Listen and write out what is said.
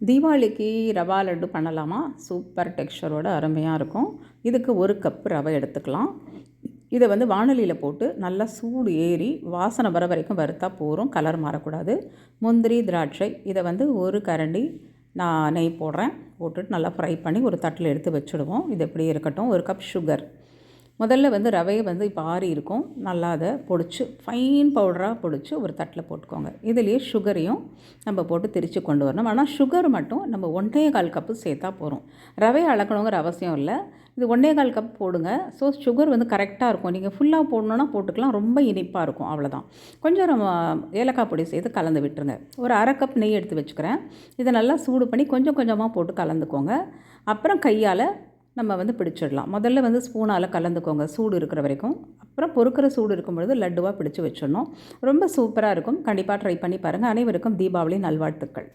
தீபாவளிக்கு ரவா லட்டு பண்ணலாமா? சூப்பர் டெக்ஸ்சரோட அருமையாக இருக்கும். இதுக்கு 1 கப் ரவை எடுத்துக்கலாம். இதை வாணலியில் போட்டு நல்லா சூடு ஏறி வாசனை வர வரைக்கும் வறுத்தா போதும், கலர் மாறக்கூடாது. முந்திரி, திராட்சை இதை 1 கரண்டி நான் நெய் போடுறேன். போட்டுட்டு நல்லா ஃப்ரை பண்ணி ஒரு தட்டில் எடுத்து வச்சுடுவோம். இது எப்படியே இருக்கட்டும். 1 கப் சுகர். முதல்ல ரவையை இப்போ ஆறி இருக்கும், நல்லா அதை பொடிச்சு ஃபைன் பவுடராக பொடிச்சு ஒரு தட்டில் போட்டுக்கோங்க. இதுலேயே சுகரையும் நம்ம போட்டு திரித்து கொண்டு வரணும். ஆனால் சுகர் மட்டும் நம்ம 1.25 கப்பு சேர்த்தா போகிறோம். ரவையை அளக்கணுங்கிற அவசியம் இல்லை. இது 1.25 கப் போடுங்க. ஸோ சுகர் கரெக்டாக இருக்கும். நீங்கள் ஃபுல்லாக போடணுன்னா போட்டுக்கலாம், ரொம்ப இனிப்பாக இருக்கும், அவ்வளோதான். கொஞ்சம் நம்ம ஏலக்காய் பொடி சேர்த்து கலந்து விட்டுருங்க. ஒரு 1/2 கப் நெய் எடுத்து வச்சுக்கிறேன். இதை நல்லா சூடு பண்ணி கொஞ்சம் கொஞ்சமாக போட்டு கலந்துக்கோங்க. அப்புறம் கையால் நம்ம பிடிச்சிடலாம். முதல்ல ஸ்பூனால் கலந்துக்கோங்க சூடு இருக்கிற வரைக்கும். அப்புறம் பொறுக்கிற சூடு இருக்கும்பொழுது லட்டுவாக பிடிச்சி வச்சிடணும். ரொம்ப சூப்பராக இருக்கும். கண்டிப்பாக ட்ரை பண்ணி பாருங்கள். அனைவருக்கும் தீபாவளி நல்வாழ்த்துக்கள்.